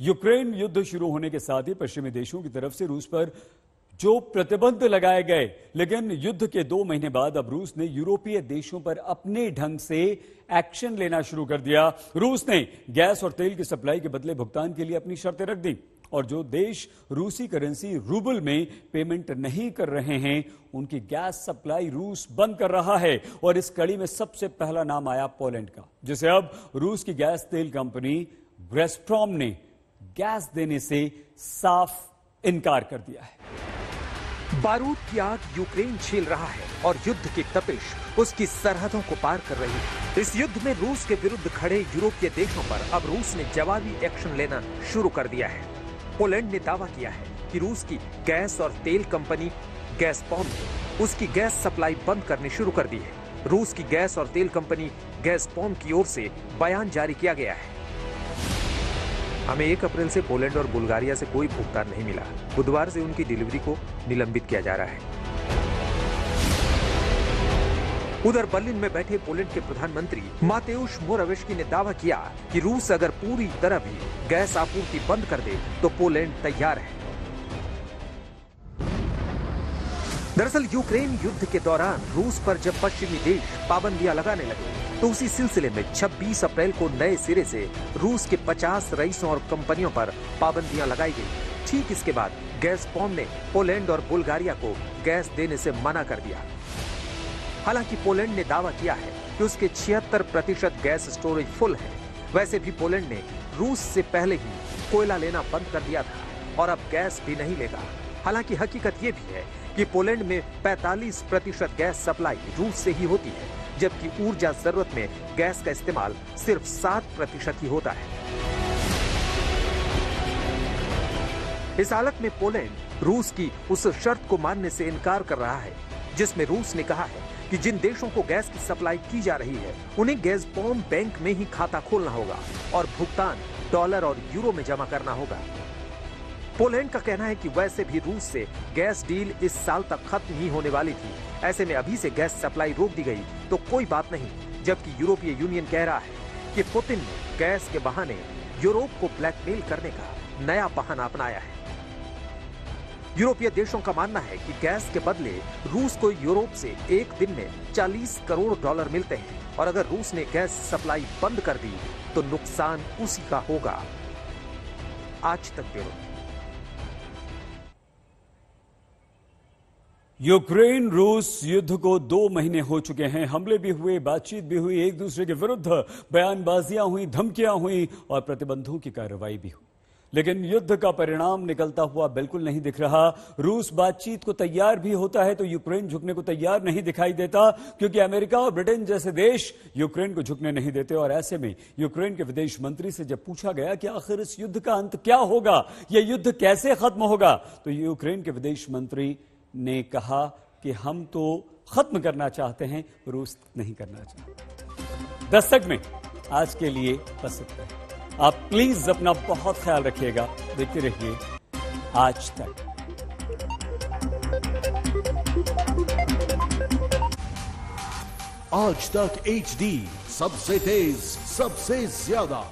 Ukraine युद्ध शुरू होने के साथ ही पश्चिमी देशों की तरफ से रूस पर जो प्रतिबंध लगाए गए, लेकिन युद्ध के 2 महीने बाद अब रूस ने यूरोपीय देशों पर अपने ढंग से एक्शन लेना शुरू कर दिया। रूस ने गैस और तेल की सप्लाई के बदले भुगतान के लिए अपनी शर्तें रख दी और जो देश रूसी करेंसी रूबल में पेमेंट नहीं कर रहे हैं, उनकी गैस सप्लाई रूस बंद कर रहा है। और इस कड़ी में सबसे पहला नाम आया पोलैंड का, जिसे अब रूस की गैस तेल कंपनी गैज़प्रोम ने गैस देने से साफ इनकार कर दिया है। बारूद की आग यूक्रेन झेल रहा है और युद्ध की तपिश उसकी सरहदों को पार कर रही है। इस युद्ध में रूस के विरुद्ध खड़े यूरोपीय देशों पर अब रूस ने जवाबी एक्शन लेना शुरू कर दिया है। पोलैंड ने दावा किया है कि रूस की गैस और तेल कंपनी गैज़प्रोम ने उसकी गैस सप्लाई बंद करनी शुरू कर दी है। रूस की गैस और तेल कंपनी गैज़प्रोम की ओर से बयान जारी किया गया है। हमें 1 अप्रैल से पोलैंड और बुल्गारिया से कोई भुगतान नहीं मिला। बुधवार से उनकी डिलीवरी को निलंबित किया जा रहा है। उधर बर्लिन में बैठे पोलैंड के प्रधानमंत्री मातेउश मोरावेस्की ने दावा किया कि रूस अगर पूरी तरह भी गैस आपूर्ति बंद कर दे तो पोलैंड तैयार है। दरअसल यूक्रेन युद्ध के दौरान रूस पर जब पश्चिमी देश पाबंदियां लगाने लगे तो उसी सिलसिले में 26 अप्रैल को नए सिरे से रूस के 50 रईसों और कंपनियों पर पाबंदियां लगाई गई। ठीक इसके बाद गैज़प्रोम ने पोलैंड और बुल्गारिया को गैस देने से मना कर दिया। हालांकि पोलैंड ने दावा किया है कि उसके 76% गैस स्टोरेज फुल है। वैसे भी पोलैंड ने रूस से पहले ही कोयला लेना बंद कर दिया था और अब गैस भी नहीं लेगा। हालांकि हकीकत ये भी है कि पोलैंड में 45% गैस सप्लाई रूस से ही होती है, जबकि ऊर्जा जरूरत में गैस का इस्तेमाल सिर्फ 7% ही होता है। इस हालत में पोलैंड रूस की उस शर्त को मानने से इनकार कर रहा है जिसमें रूस ने कहा है कि जिन देशों को गैस की सप्लाई की जा रही है उन्हें गैज़प्रोम बैंक में ही खाता खोलना होगा और भुगतान डॉलर और यूरो में जमा करना होगा। पोलैंड का कहना है कि वैसे भी रूस से गैस डील इस साल तक खत्म ही होने वाली थी। ऐसे में अभी से गैस सप्लाई रोक दी गई तो कोई बात नहीं, जबकि यूरोपीय यूनियन कह रहा है कि पुतिन ने गैस के बहाने यूरोप को ब्लैकमेल करने का नया बहाना अपनाया है। यूरोपीय देशों का मानना है कि गैस के बदले रूस को यूरोप से एक दिन में 40 करोड़ डॉलर मिलते हैं और अगर रूस ने गैस सप्लाई बंद कर दी तो नुकसान उसी का होगा। आज तक ब्यूरो। यूक्रेन रूस युद्ध को 2 महीने हो चुके हैं। हमले भी हुए, बातचीत भी हुई, एक दूसरे के विरुद्ध बयानबाजियां हुई, धमकियां हुई और प्रतिबंधों की कार्रवाई भी हुई, लेकिन युद्ध का परिणाम निकलता हुआ बिल्कुल नहीं दिख रहा। रूस बातचीत को तैयार भी होता है तो यूक्रेन झुकने को तैयार नहीं दिखाई देता, क्योंकि अमेरिका और ब्रिटेन जैसे देश यूक्रेन को झुकने नहीं देते। और ऐसे में यूक्रेन के विदेश मंत्री से जब पूछा गया कि आखिर इस युद्ध का अंत क्या होगा, यह युद्ध कैसे खत्म होगा, तो यूक्रेन के विदेश मंत्री ने कहा कि हम तो खत्म करना चाहते हैं, रूस नहीं करना चाहते। दस्तक में आज के लिए बस इतना है। आप प्लीज अपना बहुत ख्याल रखिएगा। देखते रहिए आज तक। आज तक HD, सबसे तेज, सबसे ज्यादा।